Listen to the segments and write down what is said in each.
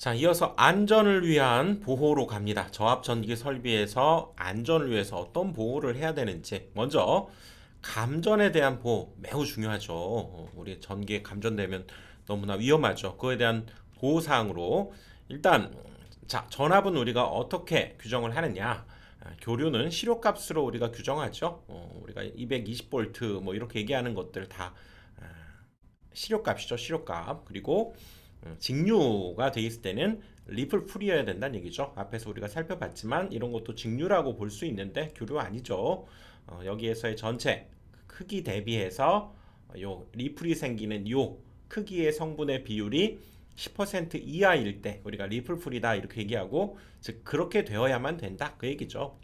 자, 이어서 안전을 위한 보호로 갑니다. 저압 전기 설비에서 안전을 위해서 어떤 보호를 해야 되는지. 먼저 감전에 대한 보호 매우 중요하죠. 우리 전기에 감전되면 너무나 위험하죠. 그거에 대한 보호 사항으로 일단 자, 전압은 우리가 어떻게 규정을 하느냐? 교류는 실효값으로 우리가 규정하죠. 우리가 220V 뭐 이렇게 얘기하는 것들 다 아, 실효값이죠. 실효값. 그리고 직류가 돼 있을 때는 리플 풀이어야 된다는 얘기죠. 앞에서 우리가 살펴봤지만 이런 것도 직류라고 볼 수 있는데 교류 아니죠. 여기에서의 전체 크기 대비해서 요 리플이 생기는 요 크기의 성분의 비율이 10% 이하일 때 우리가 리플 풀이다 이렇게 얘기하고, 즉 그렇게 되어야만 된다 그 얘기죠.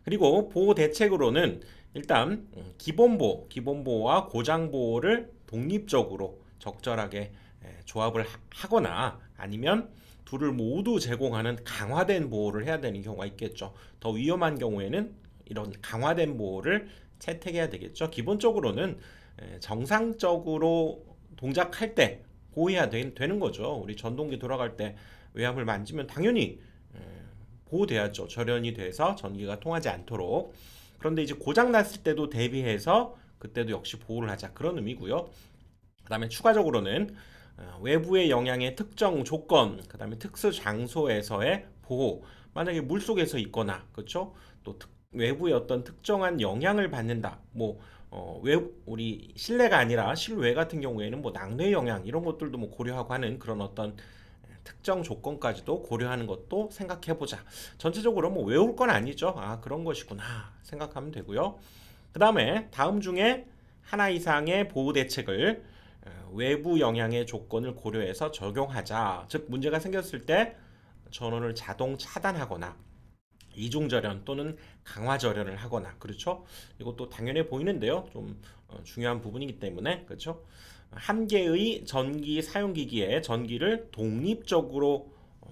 그리고 보호 대책으로는 일단 기본 보호와 고장 보호를 독립적으로 적절하게 조합을 하거나 아니면 둘을 모두 제공하는 강화된 보호를 해야 되는 경우가 있겠죠. 더 위험한 경우에는 이런 강화된 보호를 채택해야 되겠죠. 기본적으로는 정상적으로 동작할 때 보호해야 되는 거죠. 우리 전동기 돌아갈 때 외압을 만지면 당연히 보호돼야죠. 절연이 돼서 전기가 통하지 않도록. 그런데 이제 고장 났을 때도 대비해서 그때도 역시 보호를 하자 그런 의미고요. 그다음에 추가적으로는 외부의 영향의 특정 조건, 그다음에 특수 장소에서의 보호. 만약에 물 속에서 있거나, 그렇죠? 또 외부의 어떤 특정한 영향을 받는다. 뭐 우리 실내가 아니라 실외 같은 경우에는 뭐 낙뢰 영향 이런 것들도 뭐 고려하고 하는 그런 어떤 특정 조건까지도 고려하는 것도 생각해보자. 전체적으로 뭐 외울 건 아니죠. 아, 그런 것이구나 생각하면 되고요. 그 다음에 다음 중에 하나 이상의 보호 대책을 외부 영향의 조건을 고려해서 적용하자. 즉 문제가 생겼을 때 전원을 자동 차단하거나 이중절연 또는 강화절연을 하거나, 그렇죠? 이것도 당연해 보이는데요. 좀 중요한 부분이기 때문에, 그렇죠? 한 개의 전기 사용기기에 전기를 독립적으로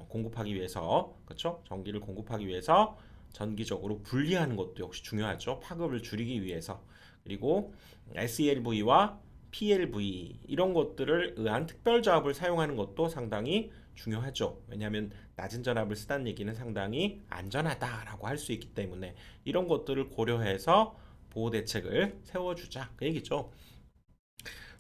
공급하기 위해서, 그렇죠? 전기를 공급하기 위해서 전기적으로 분리하는 것도 역시 중요하죠. 파급을 줄이기 위해서. 그리고 SELV와 PLV 이런 것들을 의한 특별 조합을 사용하는 것도 상당히 중요하죠. 왜냐하면 낮은 전압을 쓰다는 얘기는 상당히 안전하다라고 할 수 있기 때문에 이런 것들을 고려해서 보호 대책을 세워주자 그 얘기죠.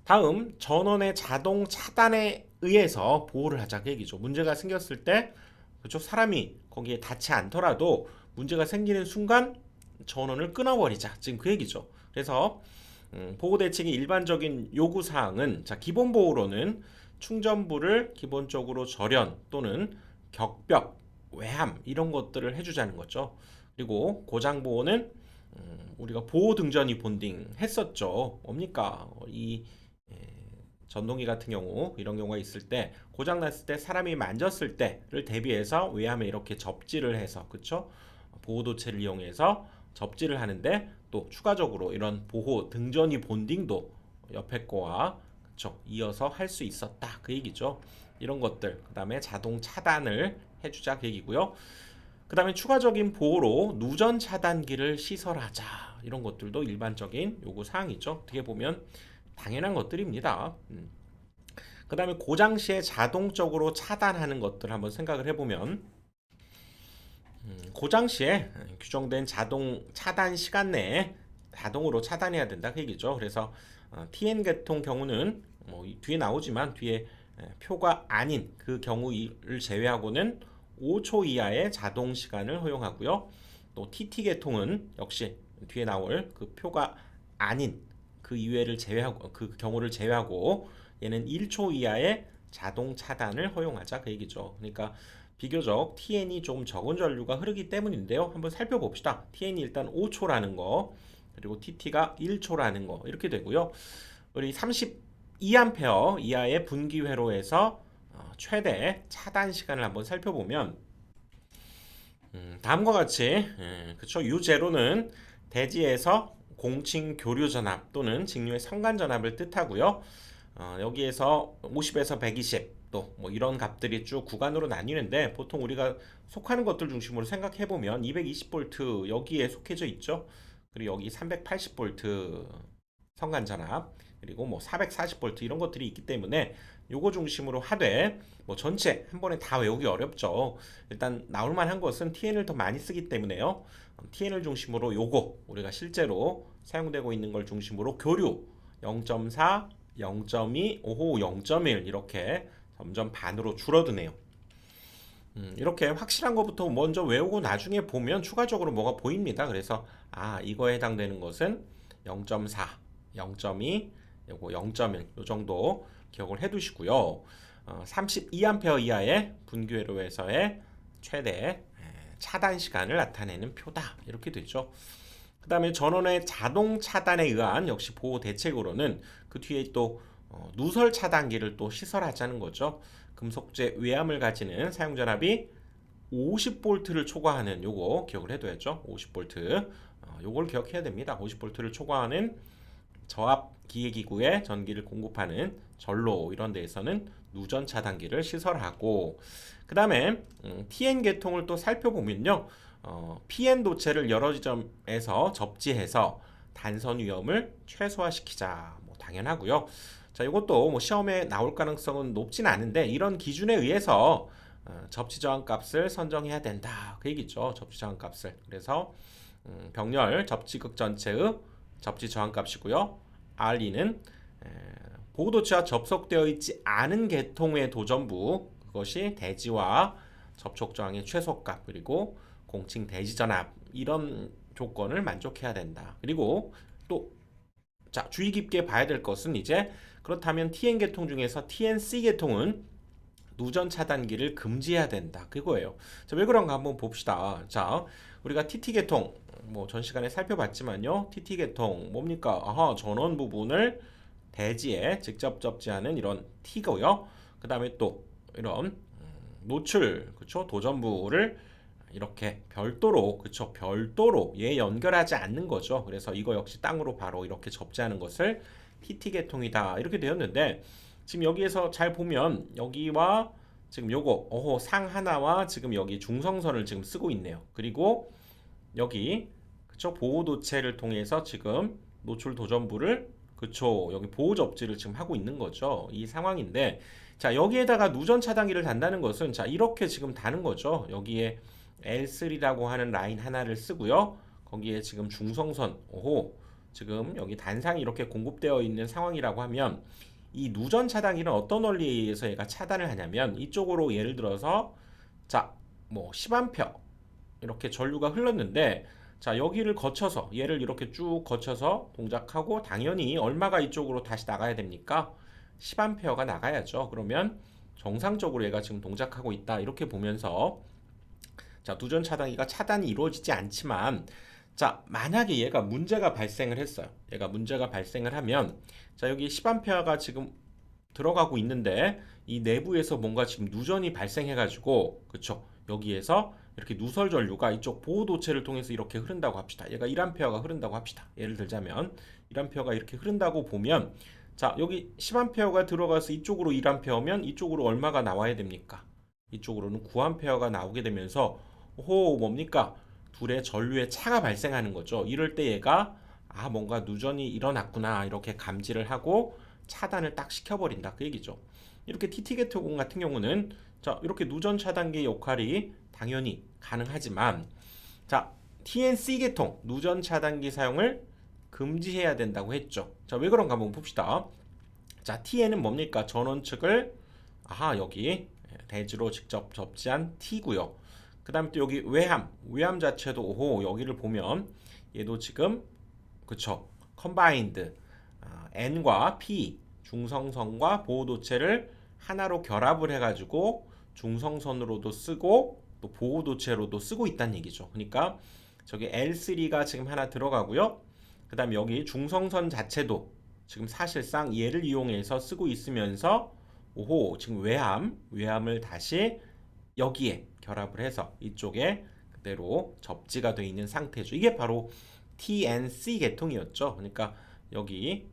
다음 전원의 자동 차단에 의해서 보호를 하자 그 얘기죠. 문제가 생겼을 때, 그렇죠? 사람이 거기에 닿지 않더라도 문제가 생기는 순간 전원을 끊어버리자 지금 그 얘기죠. 그래서 보호 대책의 일반적인 요구 사항은, 자, 기본 보호로는 충전부를 기본적으로 절연 또는 격벽, 외함 이런 것들을 해주자는 거죠. 그리고 고장 보호는 우리가 보호 등전이 본딩 했었죠. 뭡니까? 이 전동기 같은 경우 이런 경우가 있을 때 고장 났을 때 사람이 만졌을 때를 대비해서 외함에 이렇게 접지를 해서, 그쵸? 보호도체를 이용해서 접지를 하는데, 또 추가적으로 이런 보호 등전이 본딩도 옆에 거와, 그쵸? 이어서 할 수 있었다 그 얘기죠. 이런 것들, 그 다음에 자동 차단을 해주자 그 얘기고요. 그 다음에 추가적인 보호로 누전 차단기를 시설하자 이런 것들도 일반적인 요구 사항이죠. 어떻게 보면 당연한 것들입니다. 그 다음에 고장 시에 자동적으로 차단하는 것들 한번 생각을 해보면, 고장 시에 규정된 자동 차단 시간 내에 자동으로 차단해야 된다 그 얘기죠. 그래서 TN 계통 경우는 뭐 뒤에 나오지만 뒤에 표가 아닌 그 경우를 제외하고는 5초 이하의 자동 시간을 허용하고요. 또 TT 계통은 역시 뒤에 나올 그 표가 아닌 그 이외를 제외하고, 그 경우를 제외하고 얘는 1초 이하의 자동 차단을 허용하자 그 얘기죠. 그러니까 비교적 TN이 좀 적은 전류가 흐르기 때문인데요. 한번 살펴봅시다. TN이 일단 5초라는 거, 그리고 TT가 1초라는 거 이렇게 되고요. 우리 32A 이하의 분기 회로에서 최대 차단 시간을 한번 살펴보면 다음과 같이, 그쵸? U0는 대지에서 공칭 교류 전압 또는 직류의 성간 전압을 뜻하고요. 여기에서 50에서 120 또 뭐 이런 값들이 쭉 구간으로 나뉘는데, 보통 우리가 속하는 것들 중심으로 생각해 보면 220V 여기에 속해져 있죠. 그리고 여기 380V 성간 전압, 그리고 뭐 440V 이런 것들이 있기 때문에 요거 중심으로 하되 뭐 전체 한 번에 다 외우기 어렵죠. 일단 나올 만한 것은 TN을 더 많이 쓰기 때문에요. TN을 중심으로 요거 우리가 실제로 사용되고 있는 걸 중심으로 교류 0.4, 0.2, 오호 0.1 이렇게 점점 반으로 줄어드네요. 이렇게 확실한 것부터 먼저 외우고 나중에 보면 추가적으로 뭐가 보입니다. 그래서 이거에 해당되는 것은 0.4, 0.2, 요거 0.1 요 정도 기억을 해두시고요. 32A 이하의 분기회로에서의 최대 차단 시간을 나타내는 표다. 이렇게 되죠. 그 다음에 전원의 자동 차단에 의한 역시 보호 대책으로는 그 뒤에 또 누설 차단기를 또 시설하자는 거죠. 금속재 외암을 가지는 사용전압이 50V를 초과하는 요거 기억을 해둬야죠. 50V 요걸 기억해야 됩니다. 50V를 초과하는 저압 기계기구에 전기를 공급하는 전로 이런 데에서는 누전 차단기를 시설하고 그 다음에 TN 계통을 또 살펴보면요. PN 도체를 여러 지점에서 접지해서 단선 위험을 최소화시키자. 뭐 당연하고요. 자, 이것도 뭐 시험에 나올 가능성은 높진 않은데 이런 기준에 의해서 접지 저항 값을 선정해야 된다. 그 얘기죠. 접지 저항 값을. 그래서 병렬 접지극 전체의 접지 저항 값이고요. RE는 보호도체와 접속되어 있지 않은 계통의 도전부 그것이 대지와 접촉 저항의 최소값 그리고 공칭 대지 전압 이런 조건을 만족해야 된다. 그리고 또 주의 깊게 봐야 될 것은 이제 그렇다면 TN 계통 중에서 TNC 계통은 누전 차단기를 금지해야 된다. 그거예요. 자, 왜 그런가 한번 봅시다. 자, 우리가 TT 계통 뭐 전 시간에 살펴봤지만요. TT 계통 뭡니까? 전원 부분을 대지에 직접 접지하는 이런 T고요. 그 다음에 또 이런 노출, 그쵸? 도전부를 이렇게 별도로, 그쵸? 별도로 얘 연결하지 않는 거죠. 그래서 이거 역시 땅으로 바로 이렇게 접지하는 것을 TT 계통이다. 이렇게 되었는데 지금 여기에서 잘 보면 여기와 지금 요거 상 하나와 지금 여기 중성선을 지금 쓰고 있네요. 그리고 여기 그쵸 보호도체를 통해서 지금 노출 도전부를 그쵸 여기 보호 접지를 지금 하고 있는 거죠. 이 상황인데 자 여기에다가 누전 차단기를 단다는 것은 자 이렇게 지금 다는 거죠. 여기에 L3라고 하는 라인 하나를 쓰고요. 거기에 지금 중성선 지금 여기 단상이 이렇게 공급되어 있는 상황이라고 하면 이 누전 차단기는 어떤 원리에 의해서 얘가 차단을 하냐면 이쪽으로 예를 들어서 뭐 10A 이렇게 전류가 흘렀는데 자 여기를 거쳐서 얘를 이렇게 쭉 거쳐서 동작하고 당연히 얼마가 이쪽으로 다시 나가야 됩니까? 10A가 나가야죠. 그러면 정상적으로 얘가 지금 동작하고 있다 이렇게 보면서 자 누전 차단기가 차단이 이루어지지 않지만 자 만약에 얘가 문제가 발생을 했어요. 얘가 문제가 발생을 하면 자 여기 10A가 지금 들어가고 있는데 이 내부에서 뭔가 지금 누전이 발생해 가지고 그쵸 여기에서 이렇게 누설 전류가 이쪽 보호도체를 통해서 이렇게 흐른다고 합시다. 얘가 1A가 흐른다고 합시다. 예를 들자면 1A가 이렇게 흐른다고 보면 자 여기 10A가 들어가서 이쪽으로 1A면 이쪽으로 얼마가 나와야 됩니까? 이쪽으로는 9A가 나오게 되면서 뭡니까? 둘의 전류의 차가 발생하는 거죠. 이럴 때 얘가 뭔가 누전이 일어났구나 이렇게 감지를 하고 차단을 딱 시켜버린다 그 얘기죠. 이렇게 TT 계통 같은 경우는 자 이렇게 누전 차단기 역할이 당연히 가능하지만 자 TNC 계통 누전 차단기 사용을 금지해야 된다고 했죠. 자 왜 그런가 한번 봅시다. 자 TN은 뭡니까? 전원 측을 여기 대지로 직접 접지한 T고요. 그 다음에 또 여기 외함 자체도 여기를 보면 얘도 지금 그쵸 컴바인드 N과 P 중성선과 보호도체를 하나로 결합을 해가지고 중성선으로도 쓰고 또 보호도체로도 쓰고 있다는 얘기죠. 그러니까 저기 L3가 지금 하나 들어가고요. 그 다음에 여기 중성선 자체도 지금 사실상 얘를 이용해서 쓰고 있으면서 지금 외함을 다시 여기에 결합을 해서 이쪽에 그대로 접지가 되어 있는 상태죠. 이게 바로 TNC 계통이었죠. 그러니까 여기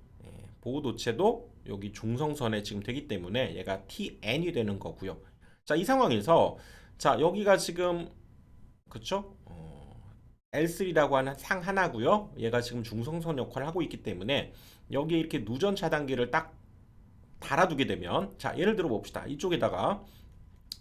보호도체도 여기 중성선에 지금 되기 때문에 얘가 TN이 되는 거고요. 자, 이 상황에서 자 여기가 지금 그쵸? L3라고 하는 상 하나고요. 얘가 지금 중성선 역할을 하고 있기 때문에 여기에 이렇게 누전 차단기를 딱 달아두게 되면, 자 예를 들어 봅시다. 이쪽에다가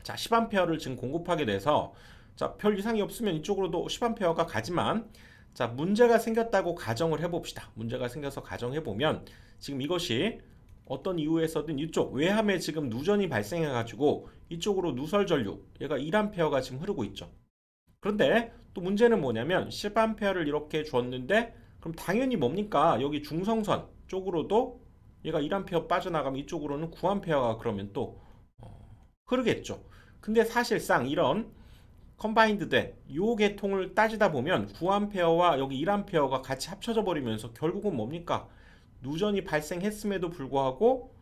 자 10A를 지금 공급하게 돼서 자 별 이상이 없으면 이쪽으로도 10A가 가지만, 자 문제가 생겼다고 가정을 해봅시다. 문제가 생겨서 가정해보면 지금 이것이 어떤 이유에서든 이쪽 외함에 지금 누전이 발생해 가지고 이쪽으로 누설 전류 얘가 1A가 지금 흐르고 있죠. 그런데 또 문제는 뭐냐면 10A를 이렇게 줬는데, 그럼 당연히 뭡니까? 여기 중성선 쪽으로도 얘가 1A 빠져나가면 이쪽으로는 9A가 그러면 또 흐르겠죠. 근데 사실상 이런 컨바인드 된 요 계통을 따지다 보면 9A와 여기 1A가 같이 합쳐져 버리면서 결국은 뭡니까? 누전이 발생했음에도 불구하고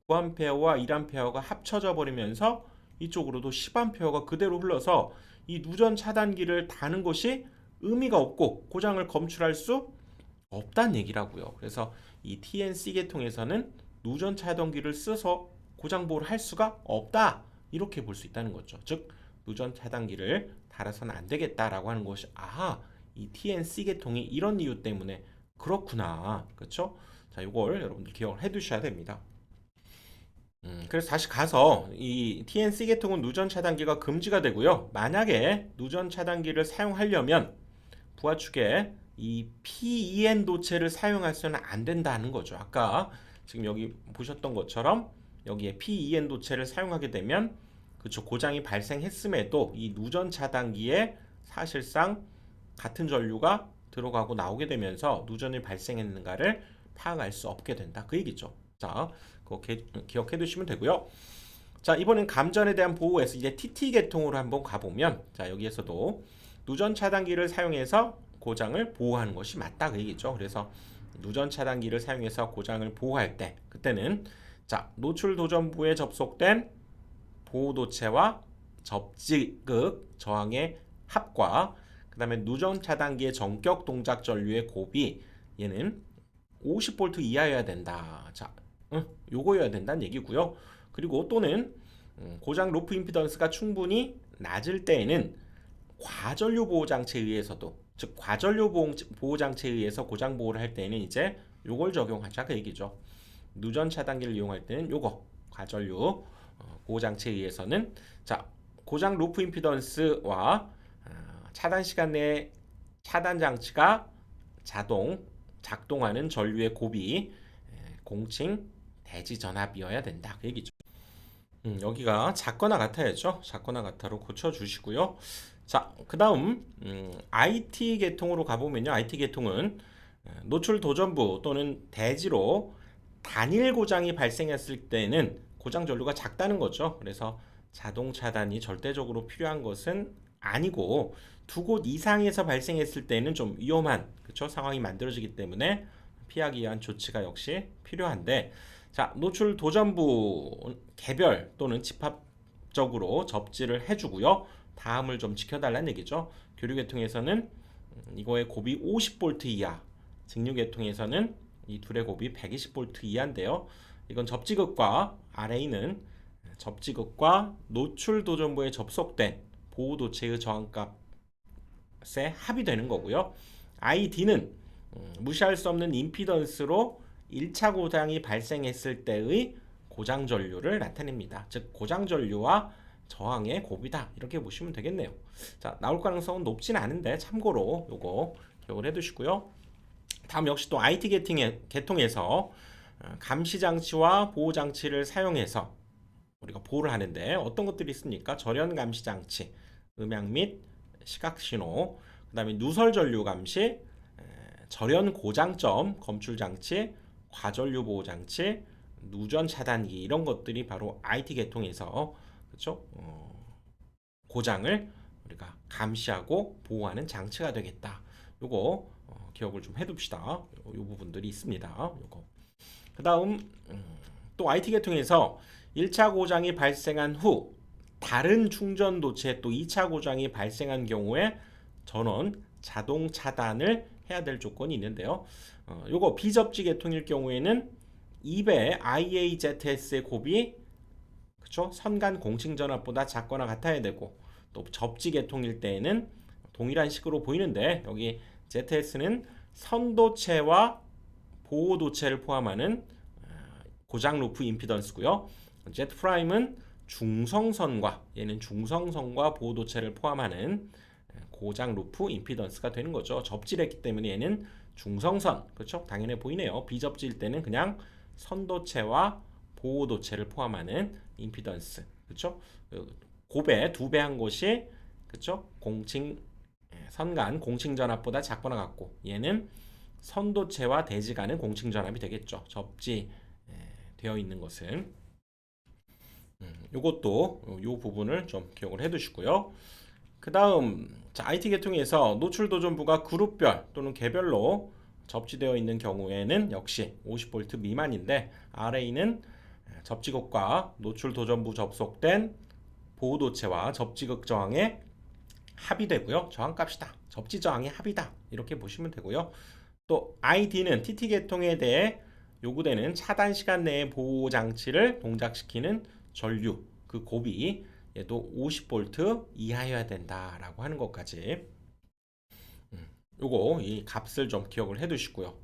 9A와 1A가 합쳐져 버리면서 이쪽으로도 10A가 그대로 흘러서 이 누전 차단기를 다는 것이 의미가 없고 고장을 검출할 수 없다는 얘기라고요. 그래서 이 TNC 계통에서는 누전 차단기를 써서 고장 보호를 할 수가 없다, 이렇게 볼 수 있다는 거죠. 즉 누전 차단기를 달아서는 안 되겠다라고 하는 것이, 이 TNC 계통이 이런 이유 때문에 그렇구나, 그렇죠? 자, 이걸 여러분들 기억을 해두셔야 됩니다. 그래서 다시 가서 이 TNC 계통은 누전 차단기가 금지가 되고요. 만약에 누전 차단기를 사용하려면 부하축에 이 PEN 도체를 사용해서는 안 된다는 거죠. 아까 지금 여기 보셨던 것처럼 여기에 PEN 도체를 사용하게 되면 그쵸, 고장이 발생했음에도 이 누전 차단기에 사실상 같은 전류가 들어가고 나오게 되면서 누전이 발생했는가를 파악할 수 없게 된다, 그 얘기죠. 자, 그거 기억해 두시면 되고요. 자, 이번엔 감전에 대한 보호에서 이제 TT 계통으로 한번 가보면, 자 여기에서도 누전 차단기를 사용해서 고장을 보호하는 것이 맞다, 그 얘기죠. 그래서 누전 차단기를 사용해서 고장을 보호할 때 그때는 자 노출 도전부에 접속된 보호도체와 접지극 저항의 합과 그 다음에 누전 차단기의 전격 동작 전류의 곱이 얘는 50V 이하여야 된다. 자, 요거여야 된다는 얘기고요. 그리고 또는 고장 로프 임피던스가 충분히 낮을 때에는 과전류 보호 장치에 의해서도, 즉 과전류 보호 장치에 의해서 고장 보호를 할 때는 이제 요걸 적용하자, 그 얘기죠. 누전 차단기를 이용할 때는 요거 과전류 보호 장치에 의해서는 자 고장 로프 임피던스와 차단 시간 내에 차단 장치가 자동 작동하는 전류의 곱이 공칭 대지 전압이어야 된다, 그 얘기죠. 여기가 작거나 같아야죠. 작거나 같아로 고쳐주시고요. 자, 그 다음 IT 계통으로 가보면요. IT 계통은 노출 도전부 또는 대지로 단일 고장이 발생했을 때는 고장 전류가 작다는 거죠. 그래서 자동 차단이 절대적으로 필요한 것은 아니고 두 곳 이상에서 발생했을 때는 좀 위험한, 그쵸? 상황이 만들어지기 때문에 피하기 위한 조치가 역시 필요한데, 자 노출 도전부 개별 또는 집합적으로 접지를 해주고요. 다음을 좀 지켜달라는 얘기죠. 교류 계통에서는 이거의 곱이 50V 이하, 직류 계통에서는 이 둘의 곱이 120V 이하인데요. 이건 접지극과 RA는 접지극과 노출 도전부에 접속된 보호 도체의 저항값에 합이 되는 거고요. ID는 무시할 수 없는 임피던스로 1차 고장이 발생했을 때의 고장 전류를 나타냅니다. 즉 고장 전류와 저항의 곱이다, 이렇게 보시면 되겠네요. 자, 나올 가능성은 높진 않은데 참고로 요거 기억을 해두시고요. 다음 역시 또 IT 계통에서 감시 장치와 보호 장치를 사용해서 우리가 보호를 하는데 어떤 것들이 있습니까? 절연 감시 장치, 음향 및 시각 신호, 그 다음에 누설 전류 감시, 절연 고장점 검출 장치, 과전류 보호 장치, 누전 차단기, 이런 것들이 바로 IT 계통에서 그렇죠? 고장을 우리가 감시하고 보호하는 장치가 되겠다. 요거 기억을 좀 해둡시다. 요 부분들이 있습니다. 요거. 그 다음 또 IT 계통에서 1차 고장이 발생한 후 다른 충전 도체에 또 2차 고장이 발생한 경우에 전원 자동 차단을 해야 될 조건이 있는데요. 요거 비접지 계통일 경우에는 2배 IAZS의 곱이 그쵸? 선간 공칭 전압보다 작거나 같아야 되고, 또 접지 계통일 때에는 동일한 식으로 보이는데 여기 ZS는 선도체와 보호도체를 포함하는 고장 루프 임피던스고요. Z 프라임은 중성선과 얘는 중성선과 보호도체를 포함하는 고장 루프 임피던스가 되는 거죠. 접지했기 때문에 얘는 중성선, 그렇죠? 당연해 보이네요. 비접지일 때는 그냥 선도체와 보호도체를 포함하는 임피던스, 그렇죠? 곱에 2배 한 곳이, 그렇죠? 선간 공칭전압보다 작거나 같고, 얘는 선도체와 대지 간의 공칭전압이 되겠죠. 접지 되어 있는 것은. 요것도 요 부분을 좀 기억을 해두시고요. 그 다음 IT 계통에서 노출 도전부가 그룹별 또는 개별로 접지되어 있는 경우에는 역시 50V 미만인데, RA는 접지극과 노출 도전부 접속된 보호도체와 접지극 저항의 합이되고요. 저항값이다. 접지 저항의 합이다. 이렇게 보시면 되고요. 또 ID는 TT 계통에 대해 요구되는 차단 시간 내에 보호 장치를 동작시키는 전류, 그 곱이 얘도 50V 이하여야 된다라고 하는 것까지 요거 이 값을 좀 기억을 해 두시고요.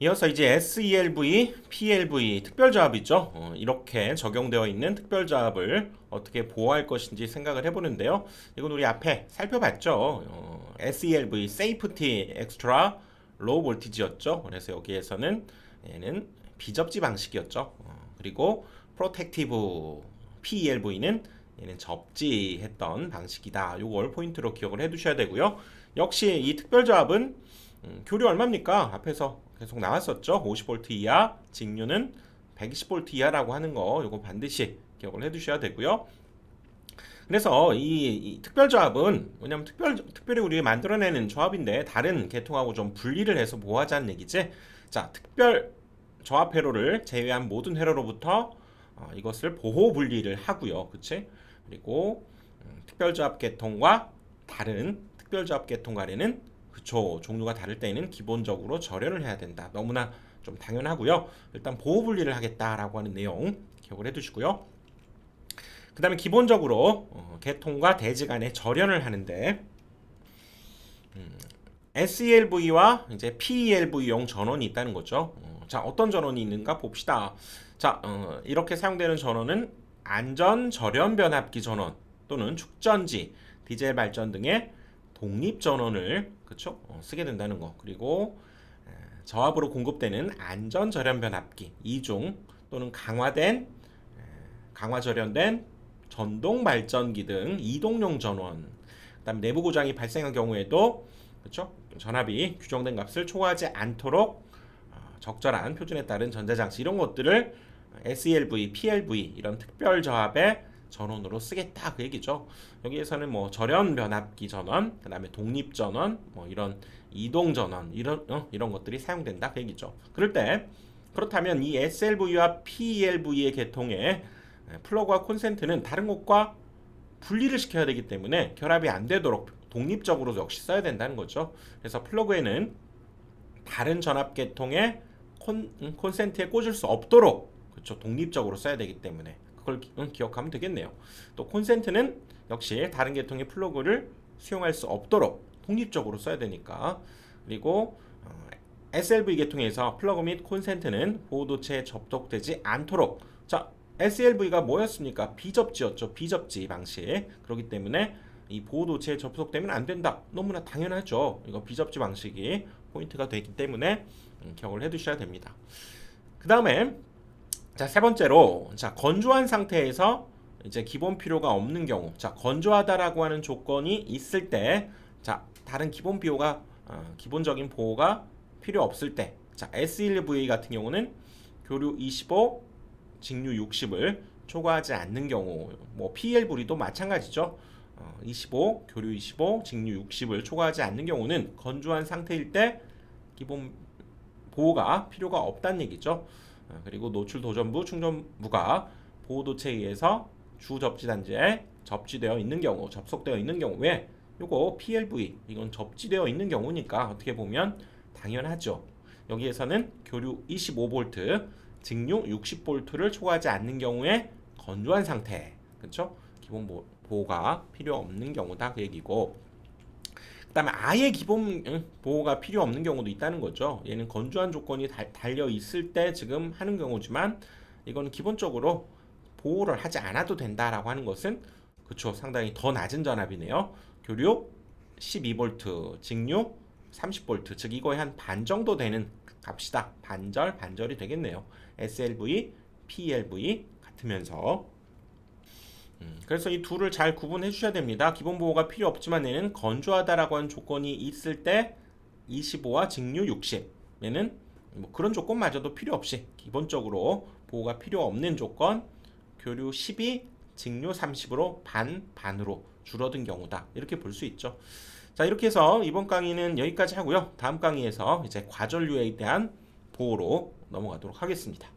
이어서 이제 SELV, PLV 특별조합 있죠. 이렇게 적용되어 있는 특별조합을 어떻게 보호할 것인지 생각을 해보는데요. 이건 우리 앞에 살펴봤죠. SELV, Safety Extra Low Voltage였죠. 그래서 여기에서는 얘는 비접지 방식이었죠. 그리고 Protective PELV는 얘는 접지했던 방식이다. 요걸 포인트로 기억을 해두셔야 되고요. 역시 이 특별조합은 교류 얼마입니까? 앞에서 계속 나왔었죠. 50V 이하, 직류는 120V 이하라고 하는 거 요거 반드시 기억을 해두셔야 되고요. 그래서 이 특별조합은 왜냐면 특별히 우리가 만들어내는 조합인데 다른 계통하고 좀 분리를 해서 보호하자는 얘기지. 자, 특별 조합 회로를 제외한 모든 회로로부터 이것을 보호 분리를 하고요. 그치? 그리고 특별조합 계통과 다른 특별조합 계통 간에는 그쵸, 종류가 다를 때에는 기본적으로 절연을 해야 된다. 너무나 좀 당연하고요. 일단 보호 분리를 하겠다라고 하는 내용 기억을 해두시고요. 그 다음에 기본적으로 계통과 대지 간의 절연을 하는데 SELV와 이제 PELV용 전원이 있다는 거죠. 자, 어떤 전원이 있는가 봅시다. 자, 이렇게 사용되는 전원은 안전 절연 변압기 전원 또는 축전지, 디젤 발전 등의 독립 전원을 그쵸? 쓰게 된다는 거. 그리고 저압으로 공급되는 안전 절연 변압기 이중 또는 강화 절연된 전동 발전기 등 이동용 전원. 그다음 내부 고장이 발생한 경우에도 그렇죠? 전압이 규정된 값을 초과하지 않도록 적절한 표준에 따른 전자장치 이런 것들을 SELV, PLV 이런 특별 저압의 전원으로 쓰겠다 그 얘기죠. 여기에서는 뭐 절연 변압기 전원, 그다음에 독립 전원, 뭐 이런 이동 전원 이런 것들이 사용된다 그 얘기죠. 그렇다면 이 SLV와 PLV의 계통에 플러그와 콘센트는 다른 것과 분리를 시켜야 되기 때문에 결합이 안 되도록 독립적으로 역시 써야 된다는 거죠. 그래서 플러그에는 다른 전압 계통의 콘센트에 꽂을 수 없도록 그렇죠. 독립적으로 써야 되기 때문에 그걸 기억하면 되겠네요. 또 콘센트는 역시 다른 계통의 플러그를 수용할 수 없도록 독립적으로 써야 되니까. 그리고 SLV 계통에서 플러그 및 콘센트는 보호도체에 접촉되지 않도록. 자, SLV가 뭐였습니까? 비접지였죠. 비접지 방식. 그렇기 때문에 이 보호도체에 접속되면 안 된다. 너무나 당연하죠. 이거 비접지 방식이 포인트가 되기 때문에 기억을 해두셔야 됩니다. 그 다음에 자, 세 번째로 자, 건조한 상태에서 이제 기본 필요가 없는 경우, 자, 건조하다라고 하는 조건이 있을 때, 자, 다른 기본적인 보호가 필요 없을 때, 자, SELV 같은 경우는 교류 25, 직류 60을 초과하지 않는 경우, 뭐 PLV도 마찬가지죠. 25, 교류 25, 직류 60을 초과하지 않는 경우는 건조한 상태일 때 기본 보호가 필요가 없다는 얘기죠. 그리고 노출 도전부, 충전부가 보호도체에 의해서 주 접지 단지에 접지되어 있는 경우, 접속되어 있는 경우에 요거 PLV 이건 접지되어 있는 경우니까 어떻게 보면 당연하죠. 여기에서는 교류 25V, 직류 60V를 초과하지 않는 경우에 건조한 상태, 그렇죠? 기본 보호가 필요 없는 경우다 그 얘기고. 그다음에 아예 기본 보호가 필요 없는 경우도 있다는 거죠. 얘는 건조한 조건이 달려 있을 때 지금 하는 경우지만 이거는 기본적으로 보호를 하지 않아도 된다라고 하는 것은 그쵸 상당히 더 낮은 전압이네요. 교류 12V, 직류 30V, 즉 이거의 한 반 정도 되는 값이다. 반절이 되겠네요. SLV, PLV 같으면서 그래서 이 둘을 잘 구분해 주셔야 됩니다. 기본 보호가 필요 없지만 얘는 건조하다라고 하는 조건이 있을 때 25와 직류 60. 얘는 뭐 그런 조건마저도 필요 없이 기본적으로 보호가 필요 없는 조건 교류 12, 직류 30으로 반으로 줄어든 경우다. 이렇게 볼 수 있죠. 자, 이렇게 해서 이번 강의는 여기까지 하고요. 다음 강의에서 이제 과전류에 대한 보호로 넘어가도록 하겠습니다.